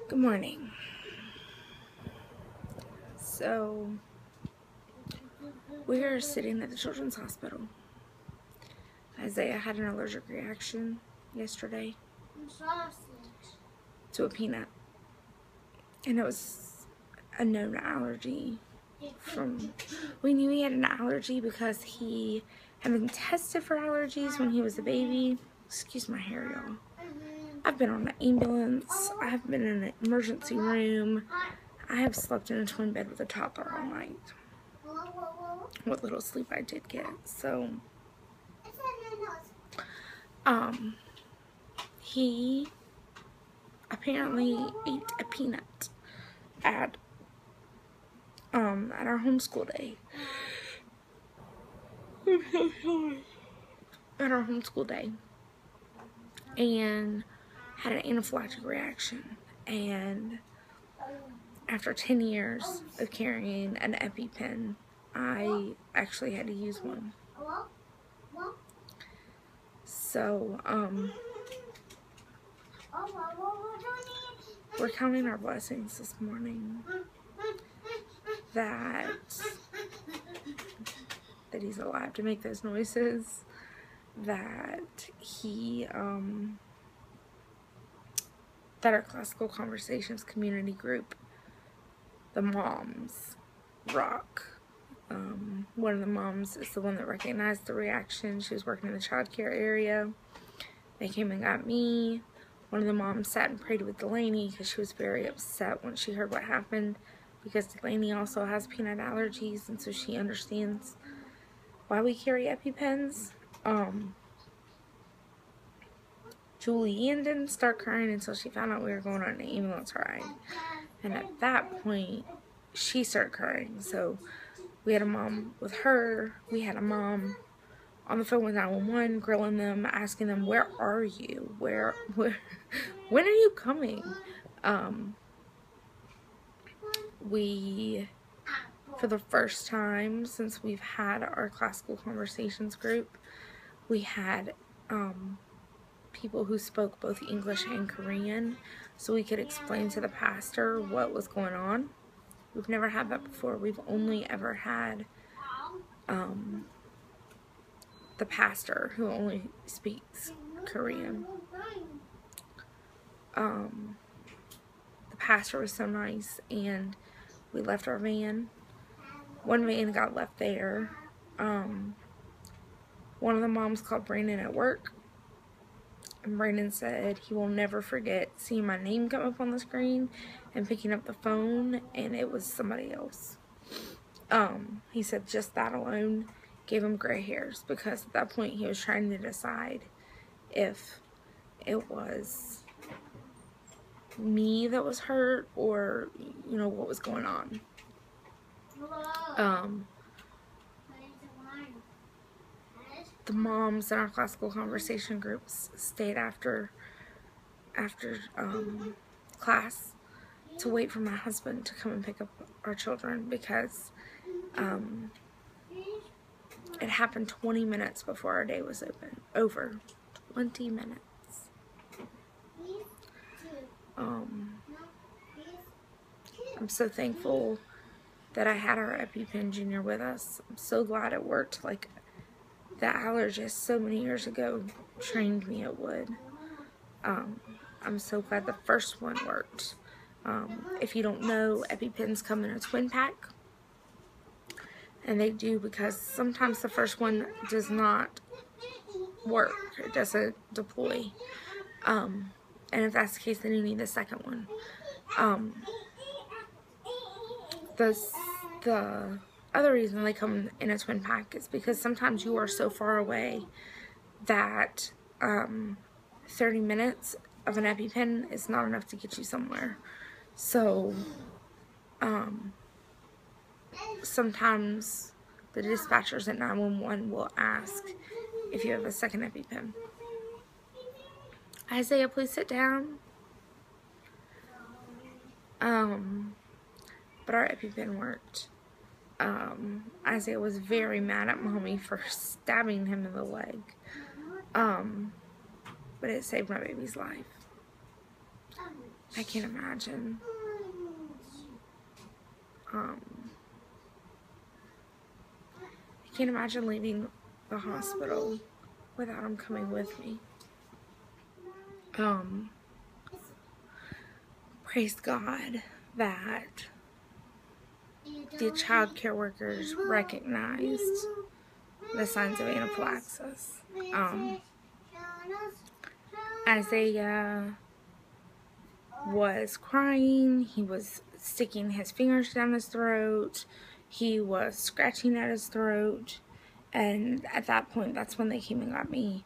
Good morning. So, we are sitting at the Children's Hospital. Isaiah had an allergic reaction yesterday to a peanut. And it was a known allergy we knew he had an allergy because he had been tested for allergies when he was a baby. Excuse my hair, y'all. I've been on an ambulance. I've been in an emergency room. I have slept in a twin bed with a toddler all night. What little sleep I did get. So, he apparently ate a peanut at our homeschool day. I'm so sorry. At our homeschool day. And had an anaphylactic reaction. And after 10 years of carrying an EPIPEN, I actually had to use one. So, we're counting our blessings this morning that he's alive to make those noises, that that our Classical Conversations community group, the moms, rock. One of the moms is the one that recognized the reaction. She was working in the child care area. They came and got me. One of the moms sat and prayed with Delaney because she was very upset when she heard what happened, because Delaney also has peanut allergies, and so she understands why we carry EpiPens. Julianne didn't start crying until she found out we were going on an ambulance ride, and at that point she started crying. So we had a mom with her. We had a mom on the phone with 911, grilling them, asking them, where are you? Where when are you coming? We, for the first time since we've had our Classical Conversations group, we had people who spoke both English and Korean, so we could explain to the pastor what was going on. We've never had that before. We've only ever had the pastor who only speaks Korean. The pastor was so nice, and we left our van. One van got left there. One of the moms called Brandon at work, and Brandon said he will never forget seeing my name come up on the screen and picking up the phone, and it was somebody else. He said just that alone gave him gray hairs, because at that point he was trying to decide if it was me that was hurt or, you know, what was going on. The moms in our Classical Conversation groups stayed after class to wait for my husband to come and pick up our children, because it happened 20 minutes before our day was over. 20 minutes. I'm so thankful that I had our EpiPen Junior with us. I'm so glad it worked like the allergist so many years ago trained me it would. I'm so glad the first one worked. If you don't know, EpiPens come in a twin pack. And they do, because sometimes the first one does not work. It doesn't deploy. And if that's the case, then you need the second one. The other reason they come in a twin pack is because sometimes you are so far away that 30 minutes of an EpiPen is not enough to get you somewhere. So sometimes the dispatchers at 911 will ask if you have a second EpiPen. Isaiah, please sit down. But our EpiPen worked. Isaiah was very mad at Mommy for stabbing him in the leg. But it saved my baby's life. I can't imagine. I can't imagine leaving the hospital without him coming with me. Praise God that the child care workers recognized the signs of anaphylaxis. Isaiah was crying. He was sticking his fingers down his throat. He was scratching at his throat. And at that point, that's when they came and got me.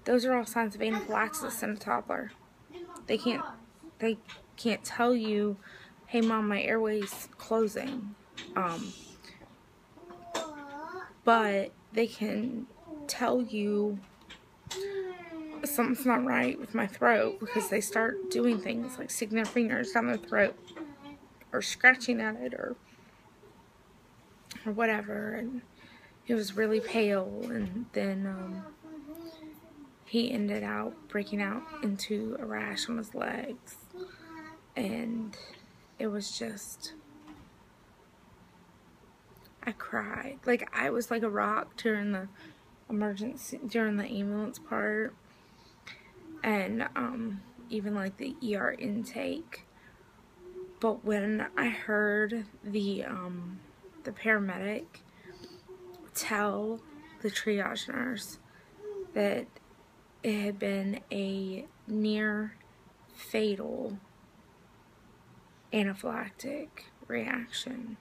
Those are all signs of anaphylaxis in a toddler. They can't tell you, hey mom, my airway's closing. But they can tell you something's not right with my throat, because they start doing things like sticking their fingers down their throat or scratching at it or whatever. And he was really pale, and then he ended up breaking out into a rash on his legs, and it was just, I cried. Like, I was like a rock during the ambulance part, and even like the ER intake. But when I heard the paramedic tell the triage nurse that it had been a near fatal anaphylactic reaction,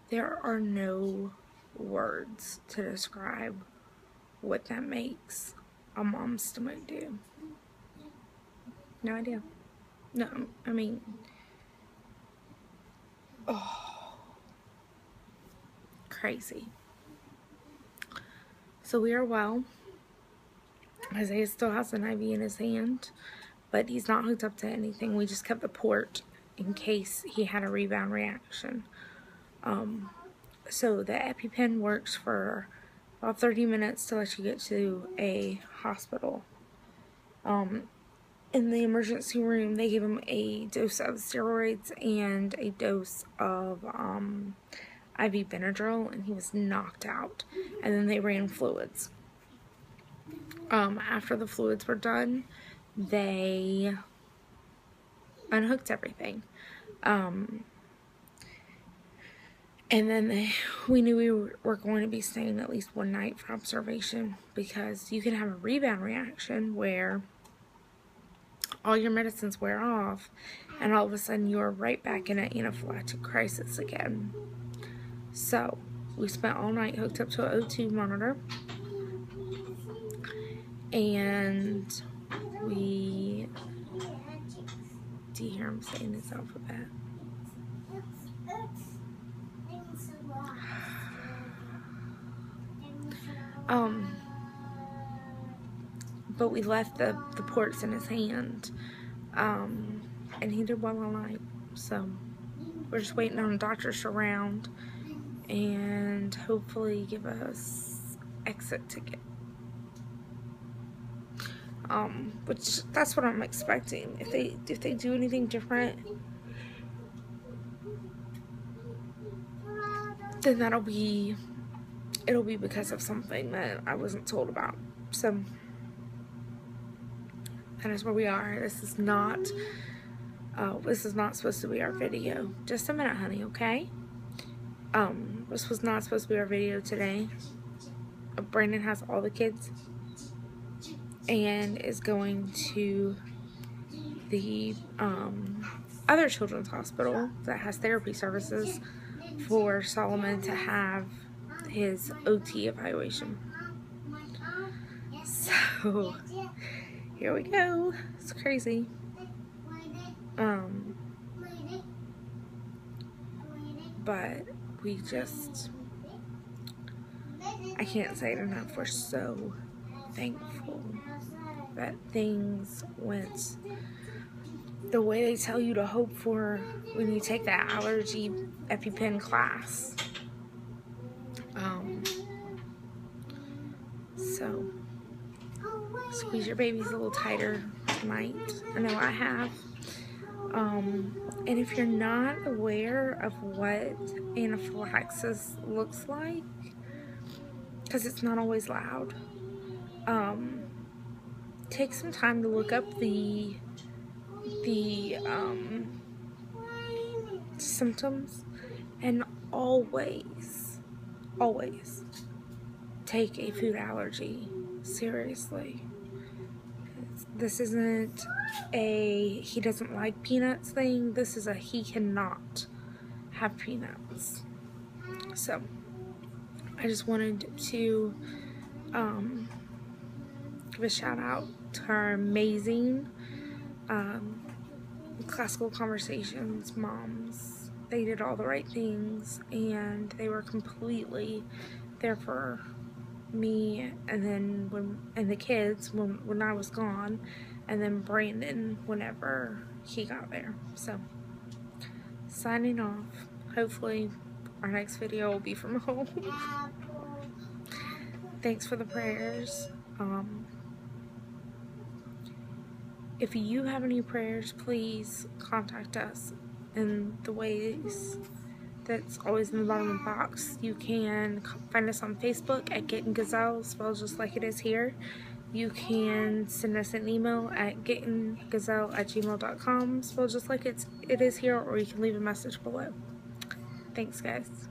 there are no words to describe what that makes a mom's stomach do. No idea. No, I mean, oh, crazy. So we are well. Isaiah still has an IV in his hand, but he's not hooked up to anything. We just kept the port in case he had a rebound reaction. So the EPIPEN works for about 30 minutes to let you get to a hospital. In the emergency room, they gave him a dose of steroids and a dose of IV Benadryl, and he was knocked out. And then they ran fluids. After the fluids were done, they unhooked everything. And then we knew we were going to be staying at least one night for observation, because you can have a rebound reaction where all your medicines wear off and all of a sudden you're right back in an anaphylactic crisis again. So we spent all night hooked up to an O2 monitor, and we, do you hear him saying his alphabet? But we left the ports in his hand, and he did well all night. So we're just waiting on doctors to round and hopefully give us exit ticket. Which that's what I'm expecting. If they do anything different, then it'll be because of something that I wasn't told about. So that is where we are. This is not supposed to be our video. Just a minute, honey, okay? This was not supposed to be our video today. Brandon has all the kids and is going to the other children's hospital that has therapy services for Solomon to have his OT evaluation. So here we go. It's crazy. But we just, I can't say it enough, we're so thankful that things went the way they tell you to hope for when you take that allergy EpiPen class. So it's squeeze your babies a little tighter tonight. I know I have. And if you're not aware of what anaphylaxis looks like, because it's not always loud, take some time to look up the symptoms, and always take a food allergy seriously. This isn't a he doesn't like peanuts thing. This is a he cannot have peanuts. So I just wanted to give a shout out to our amazing Classical Conversations moms. They did all the right things, and they were completely there for me, and then and the kids when I was gone, and then Brandon whenever he got there. So signing off. Hopefully our next video will be from home. Thanks for the prayers. If you have any prayers, please contact us in the ways that's always in the bottom of the box. You can find us on Facebook at Getting Gazelle, spelled just like it is here. You can send us an email at gettinggazelle@gmail.com, spelled just like it is here, or you can leave a message below. Thanks, guys.